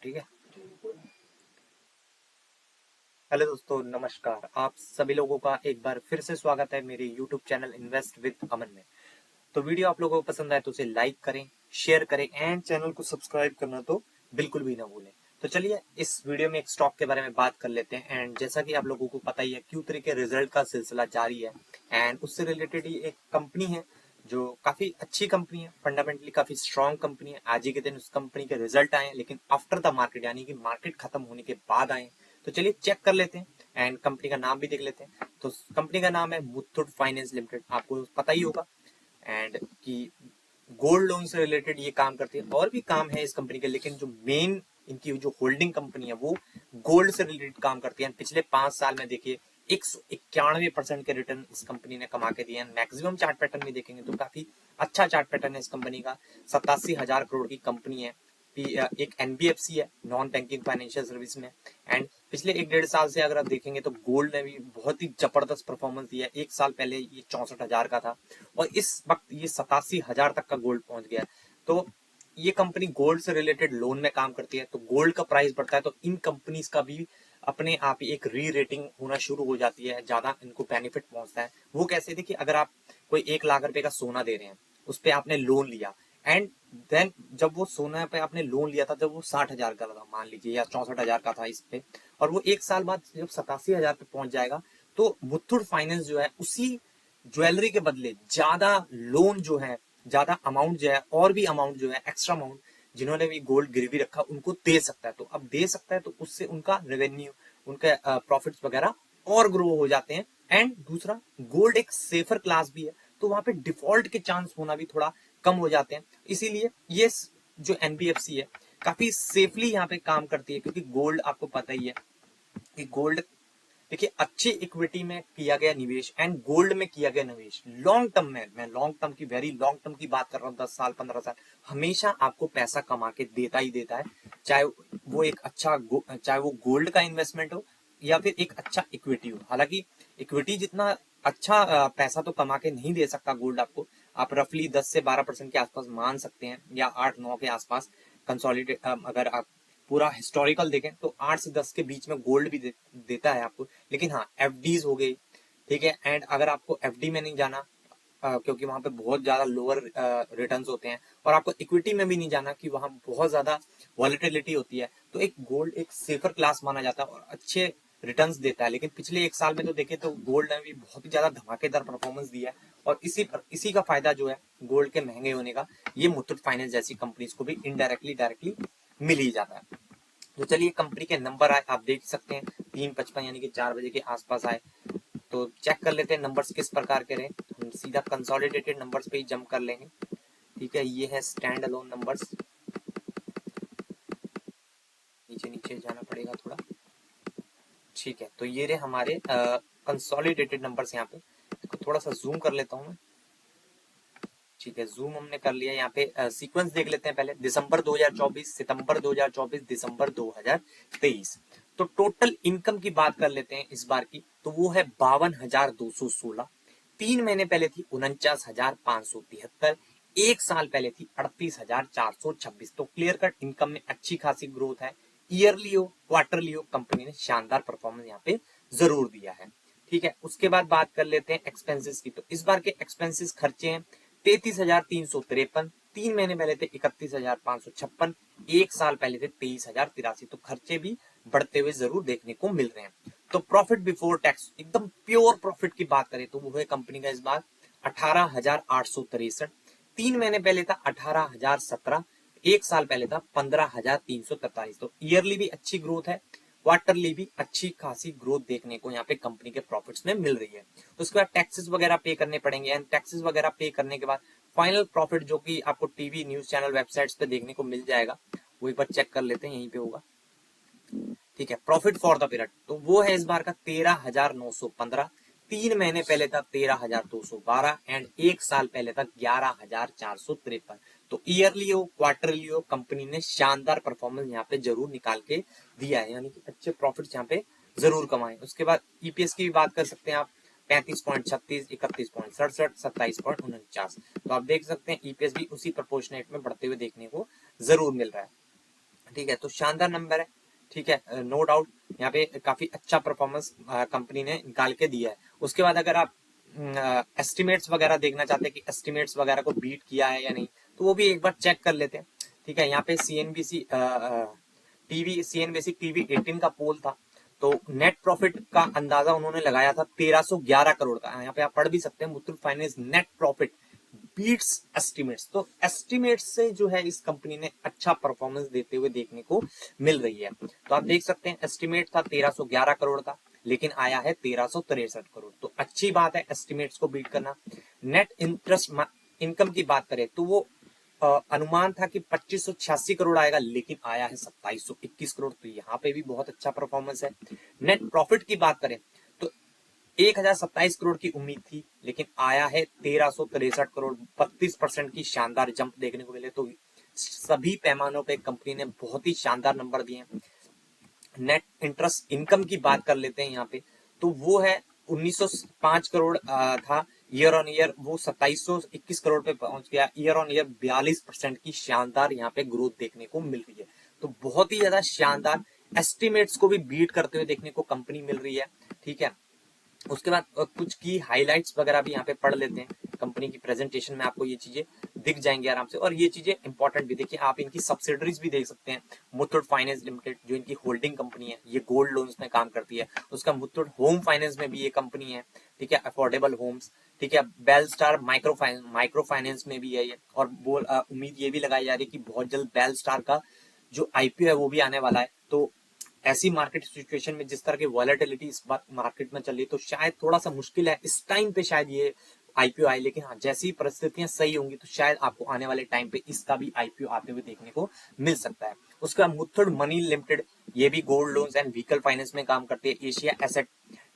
ठीक है। हेलो दोस्तों, नमस्कार। आप सभी लोगों का एक बार फिर से स्वागत है मेरे YouTube चैनल इन्वेस्ट विद अमन में। तो वीडियो आप लोगों को पसंद आए तो उसे लाइक करें, शेयर करें एंड चैनल को सब्सक्राइब करना तो बिल्कुल भी ना भूलें। तो चलिए इस वीडियो में एक स्टॉक के बारे में बात कर लेते हैं। एंड जैसा कि आप लोगों को पता ही है, Q3 के रिजल्ट का सिलसिला जारी है एंड उससे रिलेटेड ही एक कंपनी है जो काफी अच्छी कंपनी है, फंडामेंटली काफी स्ट्रॉन्ग कंपनी है। आज ही के दिन उस कंपनी के रिजल्ट आए, लेकिन आफ्टर द मार्केट यानी कि मार्केट खत्म होने के बाद आए। तो चलिए चेक कर लेते हैं एंड कंपनी का नाम भी देख लेते हैं। तो कंपनी का नाम है मुथूट फाइनेंस लिमिटेड, आपको पता ही होगा एंड कि गोल्ड लोन से रिलेटेड ये काम करती है। और भी काम है इस कंपनी के, लेकिन जो मेन इनकी जो होल्डिंग कंपनी है वो गोल्ड से रिलेटेड काम करती है। पिछले 5 साल में देखिए 191% के रिटर्न इस कंपनी ने कमा के दिए हैं। मैक्सिमम चार्ट पैटर्न भी देखेंगे तो काफी अच्छा चार्ट पैटर्न है इस कंपनी का। 87,000 करोड़ की कंपनी है। एक एनबीएफसी है, नॉन बैंकिंग फाइनेंशियल सर्विस में। एंड पिछले 1-1.5 साल से अगर आप देखेंगे तो गोल्ड ने भी बहुत ही जबरदस्त परफॉर्मेंस दिया है। 1 साल पहले ये 64,000 का था और इस वक्त ये 87,000 तक का गोल्ड पहुंच गया है। तो ये कंपनी गोल्ड से रिलेटेड लोन में काम करती है। तो गोल्ड का प्राइस बढ़ता है तो इन कंपनीज का भी अपने आप ही एक री रेटिंग होना शुरू हो जाती है, ज्यादा इनको बेनिफिट पहुंचता है। वो कैसे? देखिए, अगर आप कोई 1 लाख रुपए का सोना दे रहे हैं, उस पर आपने लोन लिया एंड देन जब वो सोना पे आपने लोन लिया था जब वो 60,000 का था मान लीजिए, या 64,000 का था इस पे, और वो 1 साल बाद जब 87,000 पे पहुंच जाएगा तो मुथूट फाइनेंस जो है उसी ज्वेलरी के बदले ज्यादा लोन जो है, ज्यादा अमाउंट जो है, और भी अमाउंट जो है, एक्स्ट्रा अमाउंट जिन्होंने भी गोल्ड गिरवी रखा उनको दे सकता है। तो अब दे सकता है तो उससे उनका रेवेन्यू, उनके प्रॉफिट्स वगैरह और ग्रो हो जाते हैं। एंड दूसरा, गोल्ड एक सेफर क्लास भी है तो वहां पे डिफॉल्ट के चांस होना भी थोड़ा कम हो जाते हैं। इसीलिए ये जो एनबीएफसी है काफी सेफली यहाँ पे काम करती है, क्योंकि गोल्ड आपको पता ही है कि गोल्ड, देखिए, अच्छी इक्विटी में किया गया निवेश एंड गोल्ड में किया गया निवेश लॉन्ग टर्म में, मैं लॉन्ग टर्म की, वेरी लॉन्ग टर्म की बात कर रहा हूँ, 10 साल 15 साल, हमेशा आपको पैसा कमा के देता ही देता है। चाहे वो एक अच्छा चाहे वो गोल्ड का इन्वेस्टमेंट हो या फिर एक अच्छा इक्विटी हो। हालांकि इक्विटी जितना अच्छा पैसा तो कमा के नहीं दे सकता गोल्ड आपको। आप रफली 10 से 12% के आसपास मान सकते हैं, या 8-9 के आसपास कंसोलिडेट। अगर आप पूरा हिस्टोरिकल देखें तो 8 से 10 के बीच में गोल्ड भी देता है आपको। लेकिन हाँ, एफडीज हो गई, ठीक है। एंड अगर आपको एफडी में नहीं जाना, क्योंकि वहां पे बहुत ज्यादा लोअर रिटर्न्स होते हैं, और आपको इक्विटी में भी नहीं जाना कि वहां बहुत ज्यादा वॉलेटिलिटी होती है, तो एक गोल्ड एक सेफर क्लास माना जाता है और अच्छे रिटर्न्स देता है। लेकिन पिछले 1 साल में तो देखे तो गोल्ड ने भी बहुत ही ज्यादा धमाकेदार परफॉर्मेंस दिया है, और इसी का फायदा जो है गोल्ड के महंगे होने का, ये मुथूट फाइनेंस जैसी कंपनीज को भी इनडायरेक्टली डायरेक्टली मिल ही जाता है। तो चलिए कंपनी के नंबर आए, आप देख सकते हैं 3:55 यानी कि 4 बजे के आसपास आए। तो चेक कर लेते हैं नंबर्स किस प्रकार के रहे। हम सीधा कंसोलिडेटेड नंबर्स पे ही जंप कर लेंगे। ठीक है, ये है स्टैंड अलोन नंबर्स। नीचे नीचे जाना पड़ेगा थोड़ा। ठीक है, तो ये रहे हमारे कंसोलिडेटेड नंबर्स। यहाँ पे इसको थोड़ा सा जूम कर लेता हूँ मैं। ठीक है, जूम हमने कर लिया। यहाँ पे सीक्वेंस देख लेते हैं पहले। दिसंबर 2024, सितंबर 2024, दिसंबर 2023। तो टोटल इनकम की बात कर लेते हैं इस बार की, तो वो है 52,216। 3 महीने पहले थी 49,573। 1 साल पहले थी 38,426। तो क्लियर कट इनकम में अच्छी खासी ग्रोथ है। ईयरली हो, क्वार्टरली हो, कंपनी ने शानदार परफॉर्मेंस यहाँ पे जरूर दिया है। ठीक है, उसके बाद बात कर लेते हैं एक्सपेंसेस की। तो इस बार के एक्सपेंसेस खर्चे हैं 33,353। 3 महीने पहले थे 31,556। 1 साल पहले थे 23,083। तो खर्चे भी बढ़ते हुए जरूर देखने को मिल रहे हैं। तो प्रॉफिट बिफोर टैक्स, एकदम प्योर प्रॉफिट की बात करें तो वो है कंपनी का इस बार 18,863। 3 महीने पहले था 18,017। 1 साल पहले था 15,343। तो ईयरली भी अच्छी ग्रोथ है, क्वार्टरली भी अच्छी खासी ग्रोथ देखने को यहाँ पे कंपनी के प्रॉफिट्स में मिल रही है। तो उसके बाद टैक्सेस वगैरह पे करने पड़ेंगे, एंड टैक्सेस वगैरह पे करने के बाद फाइनल प्रॉफिट जो कि आपको टीवी, न्यूज चैनल, वेबसाइट्स पे देखने को मिल जाएगा, वो एक बार चेक कर लेते हैं, यहीं पे होगा। ठीक है, प्रॉफिट फॉर द पीरियड तो वो है इस बार का 13,915। 3 महीने पहले था 13,212 एंड 1 साल पहले था 11,453। तो ईयरली हो, क्वार्टरली हो, कंपनी ने शानदार परफॉर्मेंस यहाँ पे जरूर निकाल के दिया है, यानी कि अच्छे प्रॉफिट यहाँ पे जरूर कमाए। उसके बाद ईपीएस की भी बात कर सकते हैं आप। 35.36, 31.67, 27.49। तो आप देख सकते हैं ईपीएस भी उसी प्रोपोर्शनेट में बढ़ते हुए देखने को जरूर मिल रहा है। ठीक है, तो शानदार नंबर है। ठीक है, नो डाउट यहाँ पे काफी अच्छा परफॉर्मेंस कंपनी ने निकाल के दिया है। उसके बाद अगर आप एस्टिमेट्स वगैरह देखना चाहते हैं कि एस्टिमेट्स वगैरह को बीट किया है या नहीं, तो वो भी एक बार चेक कर लेते हैं। ठीक है, यहाँ पे सीएनबीसी टीवी 18 का पोल था, तो नेट प्रॉफिट का अंदाजा उन्होंने लगाया था 1311 करोड़ का। यहाँ पे आप पढ़ भी सकते हैं, Muthoot finance net profit beats estimates. तो एस्टिमेट्स से जो है इस कंपनी ने अच्छा परफॉर्मेंस देते हुए देखने को मिल रही है। तो आप देख सकते हैं एस्टिमेट था 1311 करोड़ का, लेकिन आया है 1363 करोड़। तो अच्छी बात है एस्टिमेट्स को बीट करना। नेट इंटरेस्ट इनकम की बात करें तो वो अनुमान था कि 2586 करोड़ आएगा, लेकिन आया है 2721 करोड़। तो यहाँ पे भी बहुत अच्छा परफॉर्मेंस है। नेट प्रॉफिट की बात करें तो 1027 करोड़ की उम्मीद थी, लेकिन आया है 1363 करोड़। 32% की शानदार जंप देखने को मिले। तो सभी पैमानों पे कंपनी ने बहुत ही शानदार नंबर दिए हैं। नेट इंटरेस्ट इनकम की बात कर लेते हैं यहाँ पे, तो वो है 1905 करोड़ था ईयर ऑन ईयर, वो 2721 करोड़ पे पहुंच गया। ईयर ऑन ईयर 42% की शानदार यहाँ पे ग्रोथ देखने को मिल रही है। तो बहुत ही ज्यादा शानदार, एस्टिमेट्स को भी बीट करते हुए देखने को कंपनी मिल रही है। ठीक है, उसके बाद कुछ की हाइलाइट्स वगैरह भी यहाँ पे पढ़ लेते हैं। कंपनी की प्रेजेंटेशन में आपको ये चीजें दिख जाएंगी आराम से, और ये चीजें इंपॉर्टेंट भी। देखिए, आप इनकी सब्सिडरीज भी देख सकते हैं। मुथूट फाइनेंस लिमिटेड जो इनकी होल्डिंग कंपनी है, ये गोल्ड लोन्स में काम करती है। उसका मुथूट होम फाइनेंस में भी ये कंपनी है। ठीक है, अफोर्डेबल होम्स। ठीक है, बेल स्टार माइक्रो फाइनेंस में भी है ये। और उम्मीद ये भी लगाई जा रही है कि बहुत जल्द बेल स्टार का जो आईपीओ है वो भी आने वाला है। तो ऐसी मार्केट सिचुएशन में जिस तरह की वॉलेटिलिटी इस बात मार्केट में चल रही है, तो शायद थोड़ा सा मुश्किल है इस टाइम पे शायद ये आईपीओ आए। लेकिन हाँ, जैसी परिस्थितियां सही होंगी तो शायद आपको आने वाले टाइम पे इसका भी आईपीओ आते हुए देखने को मिल सकता है। उसका मुथूट मनी लिमिटेड, ये भी gold loans and vehicle finance में काम करती है। एशिया एसेट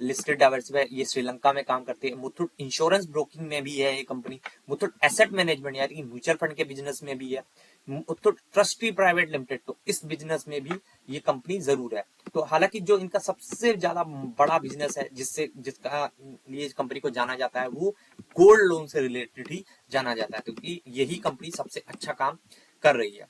लिस्टेड डाइवर्सिफाई, ये श्रीलंका में काम करती है। मुथूट इंश्योरेंस ब्रोकिंग में भी है ये कंपनी। मुथूट एसेट मैनेजमेंट यानी कि म्यूचुअल फंड के बिजनेस में भी है। मुथूट ट्रस्टी प्राइवेट लिमिटेड, तो इस बिजनेस में भी ये कंपनी जरूर है। तो हालांकि जो इनका सबसे ज्यादा बड़ा बिजनेस है जिसका लिए इस कंपनी को जाना जाता है, वो गोल्ड लोन से रिलेटेड ही जाना जाता है, क्योंकि यही कंपनी सबसे अच्छा काम कर रही है।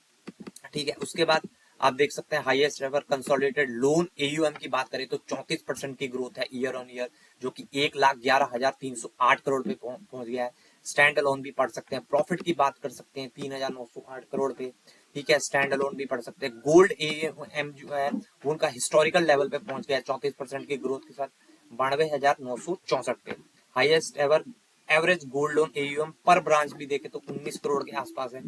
ठीक है, उसके बाद आप देख सकते हैं highest ever consolidated loan AUM की बात करें तो 34% की ग्रोथ है ईयर ऑन ईयर, जो कि 1,11,308 करोड़ पे पहुंच गया है। स्टैंड अलोन भी पढ़ सकते हैं। प्रॉफिट की बात कर सकते हैं 3,908 करोड़ पे। ठीक है, स्टैंड अलोन भी पढ़ सकते हैं। गोल्ड एएम जो है वो उनका हिस्टोरिकल लेवल पे पहुंच गया है 34% की ग्रोथ के साथ, 92,964 पे। Highest ever average gold loan AUM पर ब्रांच भी देखे तो 19 करोड़ के आसपास है।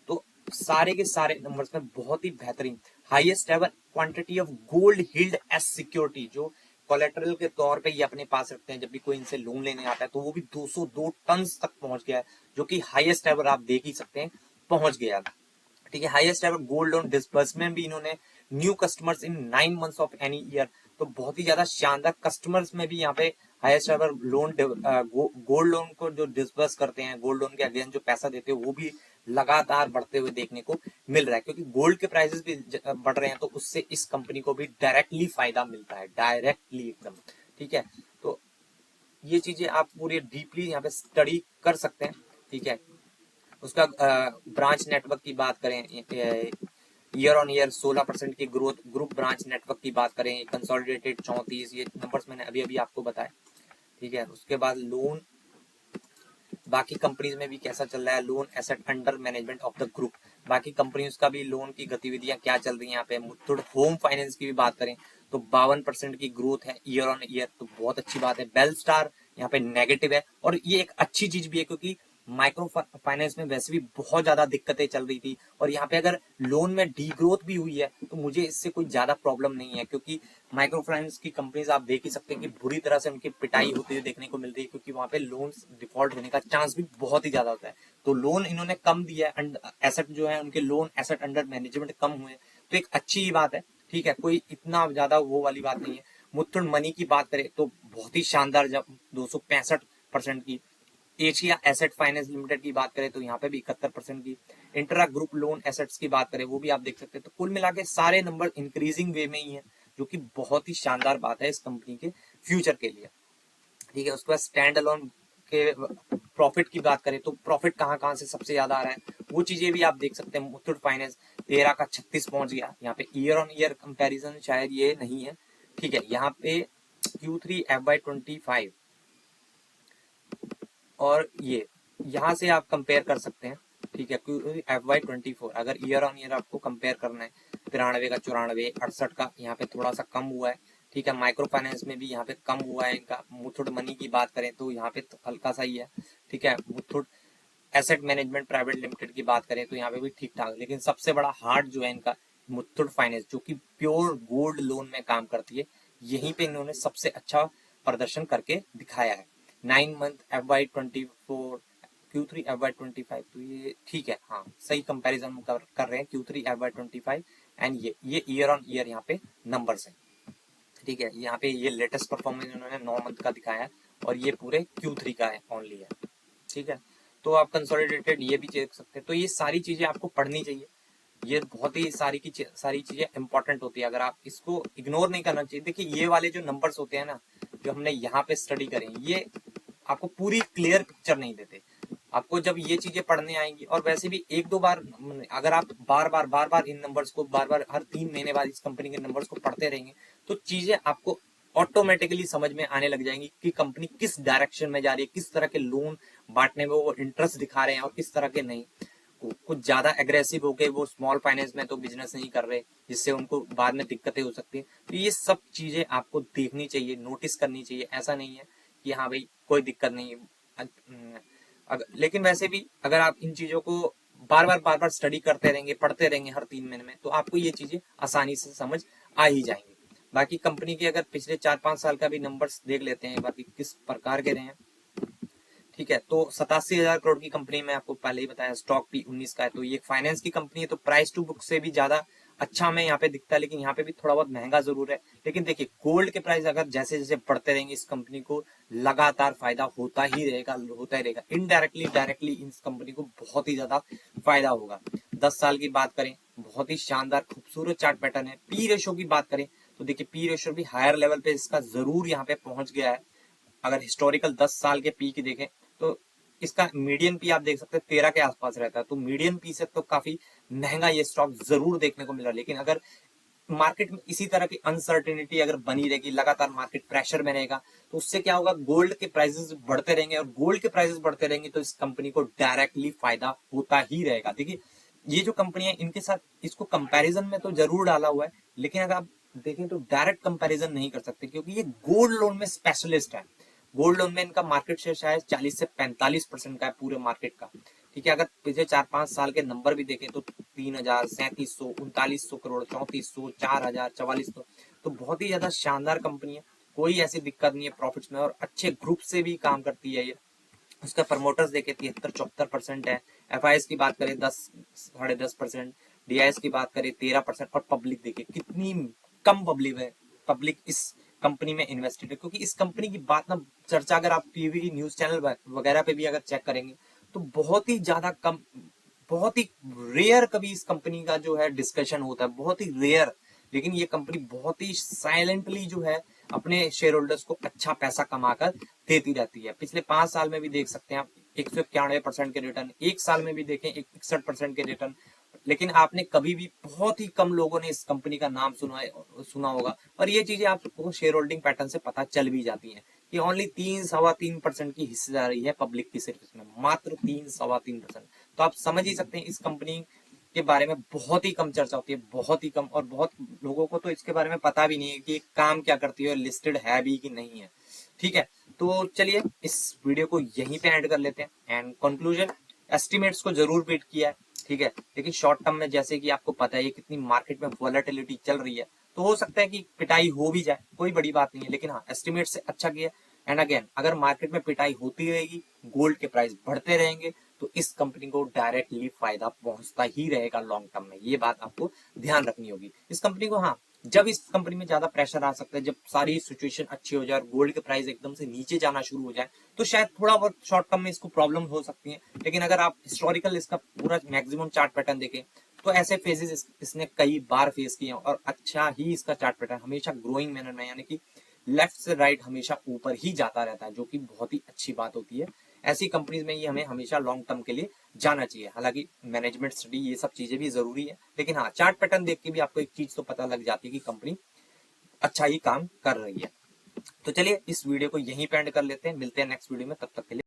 तो सारे के सारे नंबर्स में बहुत ही बेहतरीन। Highest ever quantity of gold held as security, जो कोलेटरल के तौर पे ये अपने पास रखते हैं जब भी कोई इनसे लोन लेने आता है, तो वो भी 202 टन तक पहुंच गया है, जो कि हाईएस्ट एवर आप देख ही सकते हैं पहुंच गया। ठीक है, highest ever gold loan disbursement भी इन्होंने new customers in 9 months of any year. तो बहुत ही ज्यादा शानदार कस्टमर्स में भी यहाँ पे highest ever loan gold loan को जो डिसबर्स करते हैं, गोल्ड लोन के अगेंस्ट जो पैसा देते हैं, वो भी लगातार बढ़ते हुए देखने को मिल रहा है। क्योंकि गोल्ड के प्राइसेस भी बढ़ रहे हैं, तो उससे इस कंपनी को भी डायरेक्टली फायदा मिलता है, डायरेक्टली एकदम। ठीक है, तो ये चीजें आप पूरी डीपली यहाँ पे स्टडी कर सकते हैं। ठीक है, उसका ब्रांच नेटवर्क की बात करें, ईयर ऑन ईयर 16% की ग्रोथ। ग्रुप ब्रांच नेटवर्क की बात करें, कंसोलिडेटेड 34, ये नंबर्स मैंने अभी अभी आपको बताया। ठीक है, उसके बाद लोन बाकी कंपनीज में भी कैसा चल रहा है, loan asset under management of the group, बाकी कंपनीज का भी लोन की गतिविधियां क्या चल रही है यहाँ पे। मुथूट होम फाइनेंस की भी बात करें तो 52% की ग्रोथ है ईयर ऑन ईयर, तो बहुत अच्छी बात है। बेल स्टार यहाँ पे नेगेटिव है, और ये एक अच्छी चीज भी है क्योंकि माइक्रो फाइनेंस में वैसे भी बहुत ज्यादा दिक्कतें चल रही थी, और यहाँ पे अगर लोन में डी ग्रोथ भी हुई है तो मुझे इससे कोई ज्यादा प्रॉब्लम नहीं है, क्योंकि माइक्रो फाइनेंस की कंपनीज आप देख ही सकते हैं कि बुरी तरह से उनकी पिटाई होती हुई देखने को मिल रही है, क्योंकि वहां पे लोन डिफॉल्ट होने का चांस भी बहुत ही ज्यादा होता है। तो लोन इन्होंने कम दिया है, एसेट जो है उनके लोन एसेट अंडर मैनेजमेंट कम हुए, तो एक अच्छी ही बात है। ठीक है, कोई इतना ज्यादा वो वाली बात नहीं है। मुथूट मनी की बात करें तो बहुत ही शानदार, जब 265% की। एशिया एसेट फाइनेंस लिमिटेड की बात करें तो यहाँ पे भी 71% की। इंट्रा ग्रुप लोन एसेट्स की बात करें वो भी आप देख सकते हैं। तो कुल मिला के सारे नंबर इंक्रीजिंग वे में ही है, जो कि बहुत ही शानदार बात है इस कंपनी के फ्यूचर के लिए। ठीक है, उसके बाद स्टैंड अलोन के प्रॉफिट की बात करें तो प्रॉफिट कहाँ कहाँ से सबसे ज्यादा आ रहा है वो चीजें भी आप देख सकते हैं। मुथूट फाइनेंस 13 का 36 पहुंच गया। यहाँ पे ईयर ऑन ईयर कंपैरिजन शायद ये नहीं है, ठीक है। यहाँ पे Q3 FY25 और ये यहाँ से आप कंपेयर कर सकते हैं, ठीक है। FY24 अगर ईयर ऑन ईयर आपको कंपेयर करना है, 93 का 94, 68 का यहाँ पे थोड़ा सा कम हुआ है, ठीक है। माइक्रो फाइनेंस में भी यहाँ पे कम हुआ है इनका। मुथूट मनी की बात करें तो यहाँ पे हल्का सा ही है, ठीक है। Muthoot asset management private limited की बात करें तो यहाँ पे भी ठीक ठाक, लेकिन सबसे बड़ा हार्ट जो है इनका मुथूट फाइनेंस, जो कि प्योर गोल्ड लोन में काम करती है, यहीं पे इन्होंने सबसे अच्छा प्रदर्शन करके दिखाया है। 9 मंथ FY24 Q3 FY25, तो ये ठीक है, हाँ सही कंपैरिजन कर रहे हैं Q3 FY25 एंड ये ईयर ऑन ईयर यहाँ पे नंबर्स हैं, ठीक है। यहाँ पे ये लेटेस्ट परफॉर्मेंस उन्होंने 9 मंथ का दिखाया है और ये पूरे Q3 का है ओनली है, ठीक है। तो आप कंसोलिडेटेड ये भी देख सकते हैं। तो ये सारी चीजें आपको पढ़नी चाहिए, ये बहुत ही सारी चीजें इंपॉर्टेंट होती है, अगर आप इसको इग्नोर नहीं करना चाहिए। देखिए ये वाले जो नंबर्स होते हैं ना, जो हमने यहाँ पे स्टडी करें, ये आपको पूरी क्लियर पिक्चर नहीं देते। आपको जब ये चीजें पढ़ने आएंगी, और वैसे भी एक दो बार अगर आप बार बार इन नंबर्स को बार हर 3 महीने बाद इस कंपनी के नंबर्स को पढ़ते रहेंगे, तो चीजें आपको ऑटोमेटिकली समझ में आने लग जाएंगी कि कंपनी किस डायरेक्शन में जा रही है, किस तरह के लोन बांटने में वो इंटरेस्ट दिखा रहे हैं और किस तरह के नहीं। कुछ ज्यादा एग्रेसिव हो गए वो स्मॉल फाइनेंस में तो बिजनेस नहीं कर रहे, जिससे उनको बाद में दिक्कतें हो सकती है। तो ये सब चीजें आपको देखनी चाहिए, नोटिस करनी चाहिए। ऐसा नहीं है कि हाँ भाई कोई दिक्कत नहीं है, लेकिन वैसे भी अगर आप इन चीजों को बार बार स्टडी करते रहेंगे, पढ़ते रहेंगे हर 3 महीने में, तो आपको ये चीजें आसानी से समझ आ ही जाएंगी। बाकी कंपनी के अगर पिछले 4-5 साल का भी नंबर्स देख लेते हैं, बाकी किस प्रकार के रहे हैं, ठीक है। तो 87,000 करोड़ की कंपनी में आपको पहले ही बताया, स्टॉक भी 19 का है। तो ये फाइनेंस की कंपनी है, तो प्राइस टू बुक से भी ज्यादा अच्छा हमें यहाँ पे दिखता है, लेकिन यहाँ पे भी थोड़ा बहुत महंगा जरूर है। लेकिन देखिए गोल्ड के प्राइस अगर जैसे जैसे बढ़ते रहेंगे, इस कंपनी को लगातार फायदा होता ही रहेगा। इनडायरेक्टली डायरेक्टली इस कंपनी को बहुत ही ज्यादा फायदा होगा। 10 साल की बात करें, बहुत ही शानदार खूबसूरत चार्ट पैटर्न है। पी रेशो की बात करें तो देखिए पी रेशो भी हायर लेवल पे इसका जरूर यहाँ पे पहुंच गया है। अगर हिस्टोरिकल 10 साल के पी की देखें तो इसका मीडियन पी आप देख सकते हैं 13 के आसपास रहता है। तो मीडियन पी से तो काफी महंगा ये स्टॉक जरूर देखने को मिल रहा है। लेकिन अगर मार्केट में इसी तरह की अनसर्टेनिटी अगर बनी रहेगी, लगातार मार्केट प्रेशर में रहेगा, तो उससे क्या होगा, गोल्ड के प्राइसेस बढ़ते रहेंगे, और गोल्ड के प्राइसेस बढ़ते रहेंगे तो इस कंपनी को डायरेक्टली फायदा होता ही रहेगा। देखिए ये जो कंपनी है, इनके साथ इसको कंपैरिजन में तो जरूर डाला हुआ है, लेकिन अगर आप देखें तो डायरेक्ट कंपैरिजन नहीं कर सकते, क्योंकि ये गोल्ड लोन में स्पेशलिस्ट है। गोल्ड लोन में इनका मार्केट शेयर शायद 40 से 45% का है पूरे मार्केट का, ठीक है। अगर पिछले 4-5 साल के नंबर भी देखें तो 3,000, 3700, 3900 करोड़, 3400, 4,000, 4400, तो बहुत ही ज्यादा शानदार कंपनी है। कोई ऐसी दिक्कत नहीं है प्रॉफिट्स में, और अच्छे ग्रुप से भी काम करती है ये। उसका प्रमोटर्स देखे 73-74% है। एफ की बात करें 10-10.5%, DIS की बात करें 13%, और पब्लिक देखिए कितनी कम पब्लिक इस कंपनी में इन्वेस्टेड है। क्योंकि इस कंपनी की बात ना, चर्चा अगर आप टीवी न्यूज चैनल वगैरह पे भी अगर चेक करेंगे तो बहुत ही ज्यादा कम, बहुत ही रेयर कभी इस कंपनी का जो है डिस्कशन होता है, बहुत ही रेयर। लेकिन ये कंपनी बहुत ही साइलेंटली जो है अपने शेयर होल्डर्स को अच्छा पैसा कमाकर देती रहती है। पिछले 5 साल में भी देख सकते हैं आप 191% के रिटर्न, एक साल में भी देखें 61% के रिटर्न। लेकिन आपने कभी भी, बहुत ही कम लोगों ने इस कंपनी का नाम सुना होगा, और ये चीजें आपको शेयर होल्डिंग पैटर्न से पता चल भी जाती हैं कि ओनली 3-3.25% की हिस्सेदारी है पब्लिक की, सिर्फ इसमें मात्र 3-3.25%। तो आप समझ ही सकते हैं इस कंपनी के बारे में बहुत ही कम चर्चा होती है, बहुत ही कम, और बहुत लोगों को तो इसके बारे में पता भी नहीं है कि काम क्या करती है और लिस्टेड है भी कि नहीं है, ठीक है। तो चलिए इस वीडियो को यहीं पे एंड कर लेते हैं। एंड कंक्लूजन, एस्टिमेट्स को जरूर बीट किया है, ठीक है। लेकिन शॉर्ट टर्म में जैसे कि आपको पता है कितनी मार्केट में वॉलेटिलिटी चल रही है, तो हो सकता है कि पिटाई हो भी जाए, कोई बड़ी बात नहीं है। लेकिन हाँ, एस्टिमेट से अच्छा किया। एंड अगेन, अगर मार्केट में पिटाई होती रहेगी, गोल्ड के प्राइस बढ़ते रहेंगे, तो इस कंपनी को डायरेक्टली फायदा पहुंचता ही रहेगा लॉन्ग टर्म में। ये बात आपको ध्यान रखनी होगी। इस कंपनी को, हाँ, जब इस कंपनी में ज्यादा प्रेशर आ सकता है, जब सारी सिचुएशन अच्छी हो जाए और गोल्ड के प्राइस एकदम से नीचे जाना शुरू हो जाए, तो शायद थोड़ा बहुत शॉर्ट टर्म में इसको प्रॉब्लम हो सकती है। लेकिन अगर आप हिस्टोरिकल इसका पूरा मैक्सिमम चार्ट पैटर्न देखें, तो ऐसे फेजेस इसने कई बार फेस किए हैं, और अच्छा ही इसका चार्ट पैटर्न हमेशा ग्रोइंग मैनर में, यानी कि लेफ्ट से राइट हमेशा ऊपर ही जाता रहता है, जो कि बहुत ही अच्छी बात होती है। ऐसी कंपनीज में ये हमें हमेशा लॉन्ग टर्म के लिए जाना चाहिए। हालांकि मैनेजमेंट स्टडी ये सब चीजें भी जरूरी है, लेकिन हाँ चार्ट पैटर्न देख के भी आपको एक चीज तो पता लग जाती है कि कंपनी अच्छा ही काम कर रही है। तो चलिए इस वीडियो को यहीं पे एंड कर लेते हैं, मिलते हैं नेक्स्ट वीडियो में, तब तक के लिए